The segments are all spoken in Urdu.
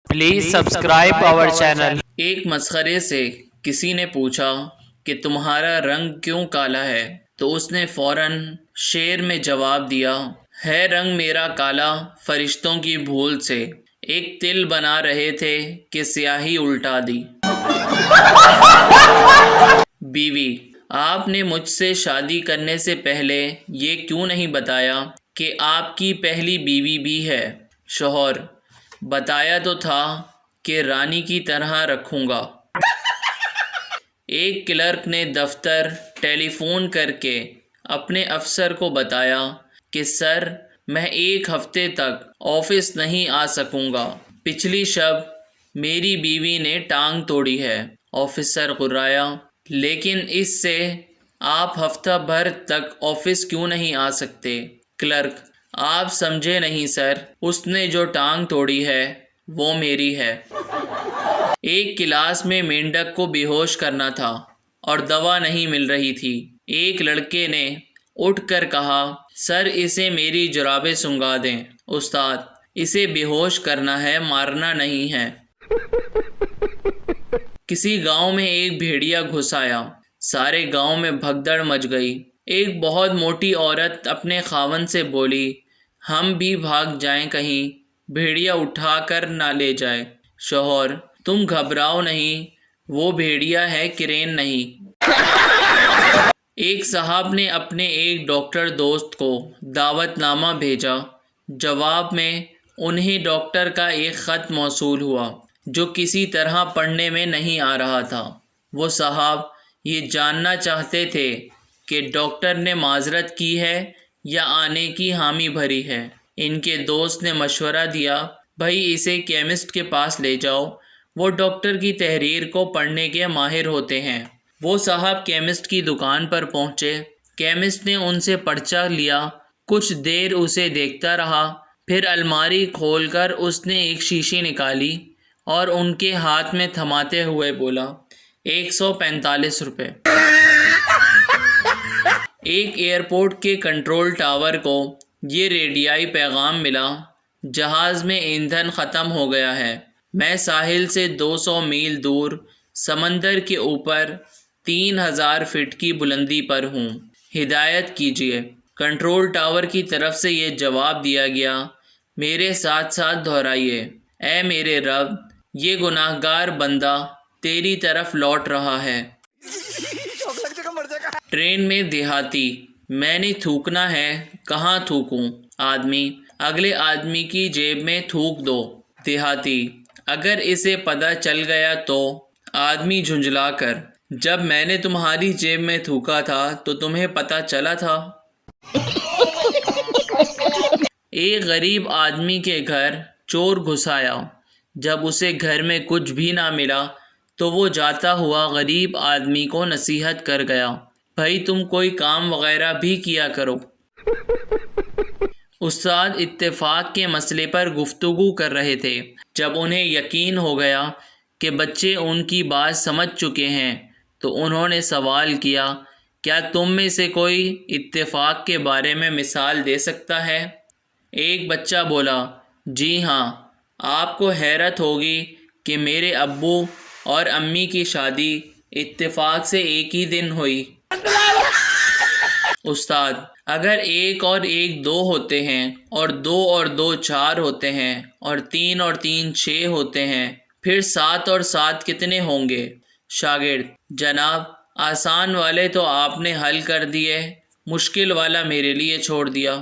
Please subscribe our channel. ایک مسخرے سے کسی نے پوچھا کہ تمہارا رنگ کیوں کالا ہے؟ تو اس نے فوراً شعر میں جواب دیا، ہے رنگ میرا کالا فرشتوں کی بھول سے، ایک تل بنا رہے تھے کہ سیاہی الٹا دی۔ بیوی: آپ نے مجھ سے شادی کرنے سے پہلے یہ کیوں نہیں بتایا کہ آپ کی پہلی بیوی بھی ہے؟ شوہر: بتایا تو تھا کہ رانی کی طرح رکھوں گا۔ ایک کلرک نے دفتر ٹیلی فون کر کے اپنے افسر کو بتایا کہ سر، میں ایک ہفتے تک آفس نہیں آ سکوں گا، پچھلی شب میری بیوی نے ٹانگ توڑی ہے۔ آفیسر غرایا، لیکن اس سے آپ ہفتہ بھر تک آفس کیوں نہیں آ سکتے؟ کلرک: آپ سمجھے نہیں سر، اس نے جو ٹانگ توڑی ہے وہ میری ہے۔ ایک کلاس میں مینڈک کو بے ہوش کرنا تھا اور دوا نہیں مل رہی تھی۔ ایک لڑکے نے اٹھ کر کہا، سر اسے میری جرابیں سنگھا دیں۔ استاد: اسے بے ہوش کرنا ہے، مارنا نہیں ہے۔ کسی گاؤں میں ایک بھیڑیا گھس آیا، سارے گاؤں میں بھگدڑ مچ گئی۔ ایک بہت موٹی عورت اپنے خاوند سے بولی، ہم بھی بھاگ جائیں کہیں بھیڑیا اٹھا کر نہ لے جائے۔ شوہر: تم گھبراؤ نہیں، وہ بھیڑیا ہے، کرین نہیں۔ ایک صاحب نے اپنے ایک ڈاکٹر دوست کو دعوت نامہ بھیجا، جواب میں انہیں ڈاکٹر کا ایک خط موصول ہوا جو کسی طرح پڑھنے میں نہیں آ رہا تھا۔ وہ صاحب یہ جاننا چاہتے تھے کہ ڈاکٹر نے معذرت کی ہے یا آنے کی حامی بھری ہے۔ ان کے دوست نے مشورہ دیا، بھائی اسے کیمسٹ کے پاس لے جاؤ، وہ ڈاکٹر کی تحریر کو پڑھنے کے ماہر ہوتے ہیں۔ وہ صاحب کیمسٹ کی دکان پر پہنچے، کیمسٹ نے ان سے پرچہ لیا، کچھ دیر اسے دیکھتا رہا، پھر الماری کھول کر اس نے ایک شیشی نکالی اور ان کے ہاتھ میں تھماتے ہوئے بولا، 145 روپے۔ ایک ایئرپورٹ کے کنٹرول ٹاور کو یہ ریڈیائی پیغام ملا، جہاز میں ایندھن ختم ہو گیا ہے، میں ساحل سے 200 میل دور سمندر کے اوپر 3000 فٹ کی بلندی پر ہوں، ہدایت کیجیے۔ کنٹرول ٹاور کی طرف سے یہ جواب دیا گیا، میرے ساتھ ساتھ دہرائیے، اے میرے رب، یہ گناہگار بندہ تیری طرف لوٹ رہا ہے۔ ٹرین میں دیہاتی: میں نے تھوکنا ہے، کہاں تھوکوں؟ آدمی: اگلے آدمی کی جیب میں تھوک دو۔ دیہاتی: اگر اسے پتہ چل گیا تو؟ آدمی جھنجھلا کر: جب میں نے تمہاری جیب میں تھوکا تھا تو تمہیں پتہ چلا تھا؟ ایک غریب آدمی کے گھر چور گھس آیا، جب اسے گھر میں کچھ بھی نہ ملا تو وہ جاتا ہوا غریب آدمی کو نصیحت کر گیا، بھائی تم کوئی کام وغیرہ بھی کیا کرو۔ استاد اتفاق کے مسئلے پر گفتگو کر رہے تھے، جب انہیں یقین ہو گیا کہ بچے ان کی بات سمجھ چکے ہیں تو انہوں نے سوال کیا، کیا تم میں سے کوئی اتفاق کے بارے میں مثال دے سکتا ہے؟ ایک بچہ بولا، جی ہاں، آپ کو حیرت ہوگی کہ میرے ابو اور امی کی شادی اتفاق سے ایک ہی دن ہوئی۔ استاد: اگر 1 اور 1 2 ہوتے ہیں اور 2 اور 2 4 ہوتے ہیں اور 3 اور 3 6 ہوتے ہیں، پھر 7 اور 7 کتنے ہوں گے؟ شاگرد: جناب آسان والے تو آپ نے حل کر دیے، مشکل والا میرے لیے چھوڑ دیا۔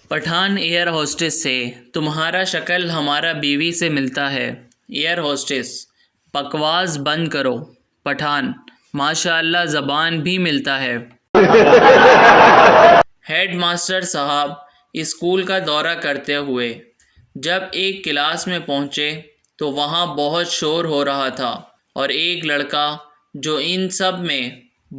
پٹھان ایئر ہوسٹس سے: تمہارا شکل ہمارا بیوی سے ملتا ہے۔ ایئر ہوسٹس: بکواس بند کرو۔ پٹھان: ماشاءاللہ زبان بھی ملتا ہے۔ ہیڈ ماسٹر صاحب اسکول کا دورہ کرتے ہوئے جب ایک کلاس میں پہنچے تو وہاں بہت شور ہو رہا تھا اور ایک لڑکا جو ان سب میں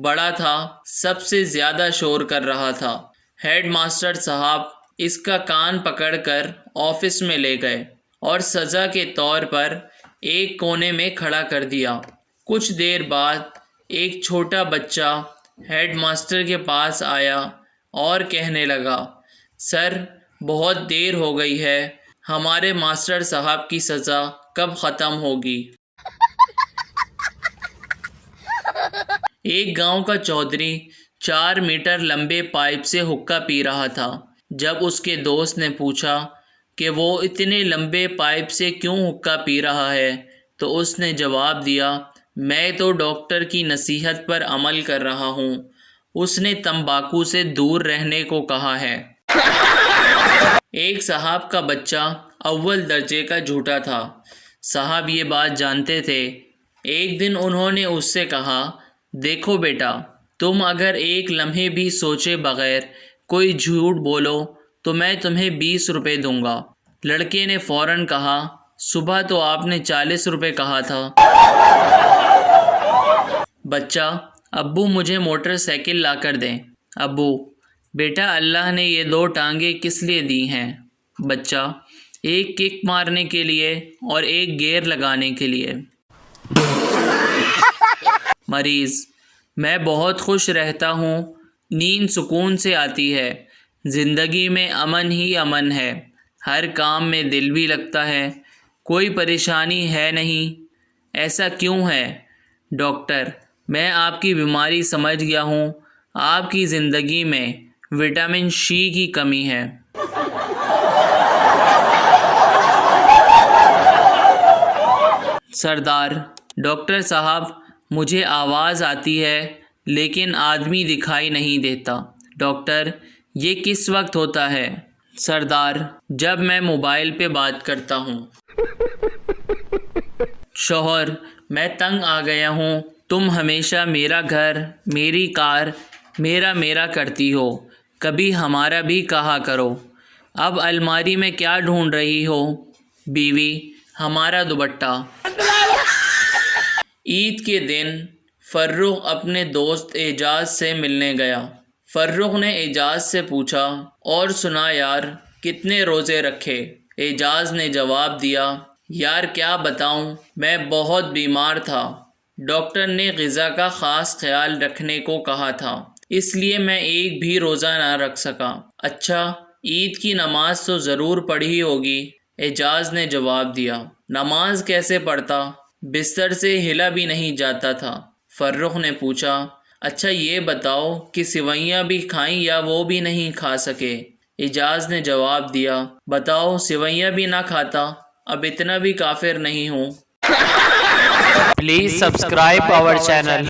بڑا تھا سب سے زیادہ شور کر رہا تھا۔ ہیڈ ماسٹر صاحب اس کا کان پکڑ کر آفس میں لے گئے اور سزا کے طور پر ایک کونے میں کھڑا کر دیا۔ کچھ دیر بعد ایک چھوٹا بچہ ہیڈ ماسٹر کے پاس آیا اور کہنے لگا، سر بہت دیر ہو گئی ہے، ہمارے ماسٹر صاحب کی سزا کب ختم ہوگی؟ ایک گاؤں کا چودھری 4 میٹر لمبے پائپ سے حقہ پی رہا تھا۔ جب اس کے دوست نے پوچھا کہ وہ اتنے لمبے پائپ سے کیوں حقہ پی رہا ہے تو اس نے جواب دیا، میں تو ڈاکٹر کی نصیحت پر عمل کر رہا ہوں، اس نے تمباکو سے دور رہنے کو کہا ہے۔ ایک صاحب کا بچہ اول درجے کا جھوٹا تھا۔ صاحب یہ بات جانتے تھے۔ ایک دن انہوں نے اس سے کہا، دیکھو بیٹا، تم اگر ایک لمحے بھی سوچے بغیر کوئی جھوٹ بولو تو میں تمہیں 20 روپے دوں گا۔ لڑکے نے فوراً کہا، صبح تو آپ نے 40 روپے کہا تھا۔ بچہ، ابو مجھے موٹر سائیکل لا کر دیں۔ ابو، بیٹا اللہ نے یہ 2 ٹانگیں کس لیے دی ہیں؟ بچہ، ایک کک مارنے کے لیے اور ایک گیئر لگانے کے لیے۔ مریض، میں بہت خوش رہتا ہوں، نیند سکون سے آتی ہے، زندگی میں امن ہی امن ہے، ہر کام میں دل بھی لگتا ہے، کوئی پریشانی ہے نہیں۔ ایسا کیوں ہے؟ ڈاکٹر، میں آپ کی بیماری سمجھ گیا ہوں، آپ کی زندگی میں وٹامن سی کی کمی ہے۔ سردار، ڈاکٹر صاحب مجھے آواز آتی ہے لیکن آدمی دکھائی نہیں دیتا۔ ڈاکٹر، یہ کس وقت ہوتا ہے؟ سردار، جب میں موبائل پہ بات کرتا ہوں۔ شوہر، میں تنگ آ گیا ہوں، تم ہمیشہ میرا گھر، میری کار، میرا کرتی ہو، کبھی ہمارا بھی کہا کرو۔ اب الماری میں کیا ڈھونڈ رہی ہو؟ بیوی، ہمارا دوپٹہ۔ عید کے دن فرخ اپنے دوست اعجاز سے ملنے گیا۔ فرخ نے اعجاز سے پوچھا، اور سنا یار، کتنے روزے رکھے؟ اعجاز نے جواب دیا، یار کیا بتاؤں، میں بہت بیمار تھا، ڈاکٹر نے غذا کا خاص خیال رکھنے کو کہا تھا، اس لیے میں ایک بھی روزہ نہ رکھ سکا۔ اچھا، عید کی نماز تو ضرور پڑھی ہوگی؟ اعجاز نے جواب دیا، نماز کیسے پڑھتا، بستر سے ہلا بھی نہیں جاتا تھا۔ فرخ نے پوچھا، اچھا یہ بتاؤ کہ سوئیاں بھی کھائیں یا وہ بھی نہیں کھا سکے؟ اعجاز نے جواب دیا، بتاؤ، سوئیاں بھی نہ کھاتا، اب اتنا بھی کافر نہیں ہوں۔ Please subscribe our channel.